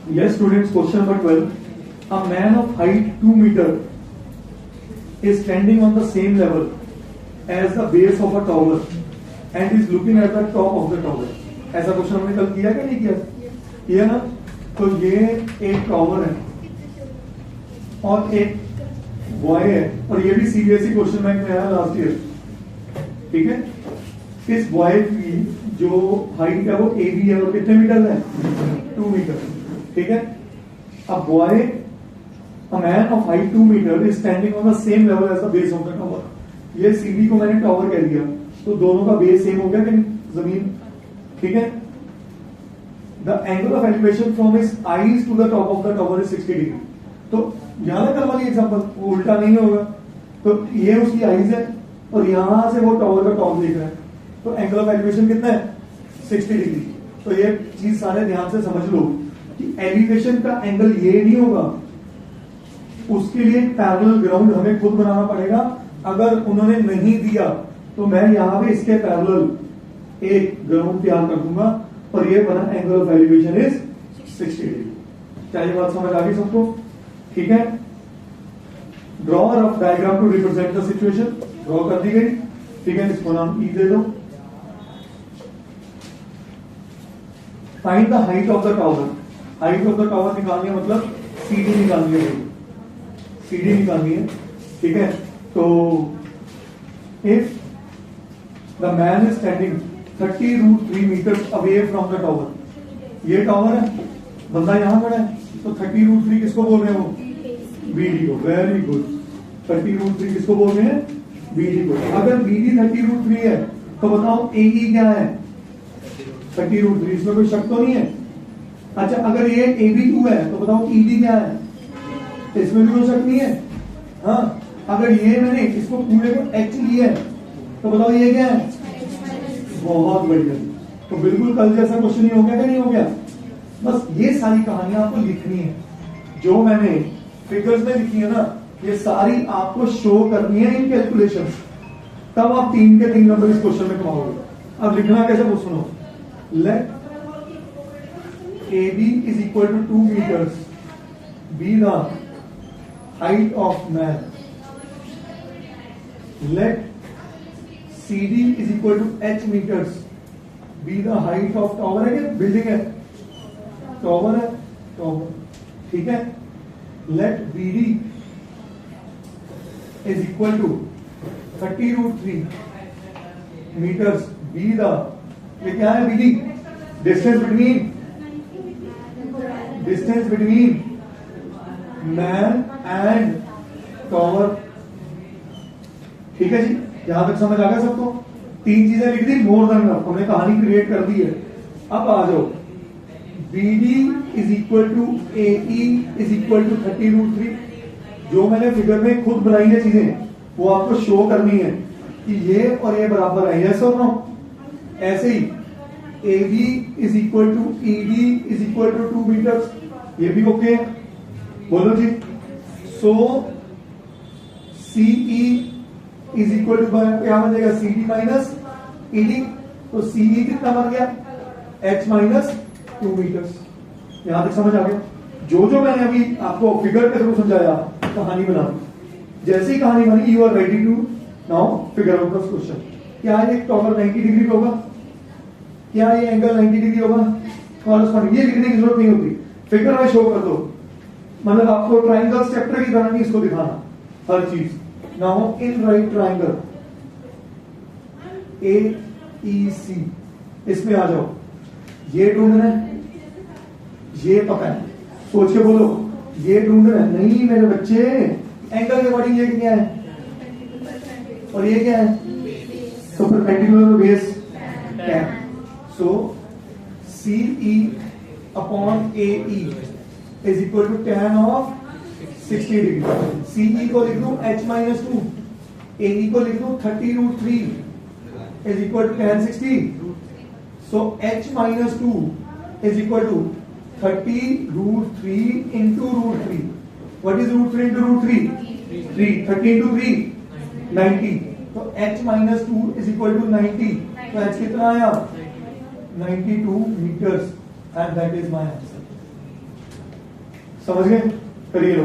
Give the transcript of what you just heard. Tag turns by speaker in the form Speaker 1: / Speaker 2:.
Speaker 1: Yes, students, question number 12. A man of height 2 meter is standing on the same level as the base of a tower and is looking at the top of the tower. ऐसा question हमने कल किया क्या नहीं किया? किया ना? तो ये एक टावर है और एक बॉय है और ये भी सीबीएसई क्वेश्चन बैंक में आया लास्ट ईयर. ठीक है. इस बॉय की जो हाइट है वो ए बी है और कितने मीटर है? 2 मीटर. ठीक है. A boy, a man of height 2 meter is standing on the same level as the base of the tower. ये सीढ़ी को मैंने टावर कह दिया तो दोनों का बेस सेम हो गया कि जमीन. ठीक है. The angle of elevation from his eyes to the top of the tower is 60 degree. तो यहां ना कल वाली एग्जांपल वो उल्टा नहीं होगा. तो ये उसकी आईज है और यहां से वो टावर का टॉप देख रहा है. तो एंगल ऑफ एलिवेशन कितना है? 60 डिग्री. तो ये चीज सारे ध्यान से समझ लो कि एलिवेशन का एंगल ये नहीं होगा. उसके लिए पैरेलल ग्राउंड हमें खुद बनाना पड़ेगा. अगर उन्होंने नहीं दिया तो मैं यहां पे इसके पैरेलल एक ग्राउंड तैयार कर दूंगा और ये बना angle of elevation is 60 degree. क्या ये बात समझ आ गई सबको? ठीक है. Draw rough diagram to represent the situation. Draw कर दी गई. ठीक है. इसको नाम ई दे दो. Find the height of the tower. Height of the tower निकालनी है मतलब सीडी निकालनी है. सीडी निकालनी है. ठीक है. तो if the man is standing 30√3 metres away from the tower. ये टावर है, बंदा यहां खड़ा है, तो 30√3 किसको बोल रहे हैं? वो बीडी को. Very good. 30√3 किसको बोल रहे हैं? बीडी को. अगर बीडी 30√3 है तो बताओ एई क्या है? 30√3. इसमें कोई शक तो नहीं है? अच्छा, अगर ये AB2 है तो बताओ ED क्या है? इसमें भी कोई शक नहीं है. हाँ. अगर ये मैंने इसको पूरे को H लिया है तो बताओ ये क्या है? बहुत बढ़िया. तो बिल्कुल कल जैसा क्वेश्चन ही हो गया क्या नहीं हो गया? बस ये सारी कहानियां आपको लिखनी है जो मैंने फिगर्स में लिखी है ना, ये सारी आपको शो करनी है इन कैलकुलेशंस. तब आप 3 के 3 नंबर इस क्वेश्चन में कमाओगे. अब लिखना कैसे वो सुनो. Let AB is equal to 2 meters be the height of man. Let CD is equal to H meters be the height of tower. है क्या? बिल्डिंग है, टावर है, टावर. ठीक है. Let BD is equal to 30√3 meters be the, ये क्या है BD? Distance between man and tower. ठीक है जी. यहां तक समझ आ गया सबको? 3 चीजें लिख दी. More than enough. हमने कहानी क्रिएट कर दी है. अब आ जाओ. BD is equal to AE is equal to 30√3. जो मैंने फिगर में खुद बनाई है चीजें वो आपको शो करनी है कि ये और ये बराबर है. यस और नो? ऐसे ही AB is equal to ED is equal to 2 metres. ये भी ओके है. बोलो जी. So CE is equal to क्या बन जाएगा? CD minus ED. तो CE कितना बन गया? H minus 2 metres. यहां तक समझ आ गया? जो मैंने अभी आपको फिगर के थ्रू समझाया कहानी बना. जैसे ही कहानी बनी you are ready to now figure out this question. क्या ये टावर 90 डिग्री पे होगा? क्या ये एंगल 90 डिग्री होगा? कॉरस्पॉन्डिंग. ये लिखने की जरूरत नहीं होती. फिगर में शो कर दो. मतलब आपको ट्राइंगल चैप्टर की तरह नहीं इसको दिखाना हर चीज. Now in right triangle AEC इसमें आ जाओ. ये ढूंढना है, ये पता है. सोच के बोलो. ये ढूंढना है. नहीं मेरे बच्चे, एंगल के अकॉर्डिंग ये क्या है और ये क्या है? तो perpendicular base tan. So CE upon AE is equal to tan of 60 degree. CE को लिख दूं H minus 2, AE को लिख दूं 30√3 is equal to tan 60. So H minus 2 is equal to 30√3 into √3. What is √3 into √3? 3. 30 into 3 90. तो H minus 2 is equal to 90. तो H कितना आया? 92 meters and that is my answer. समझ गए? करिए लो।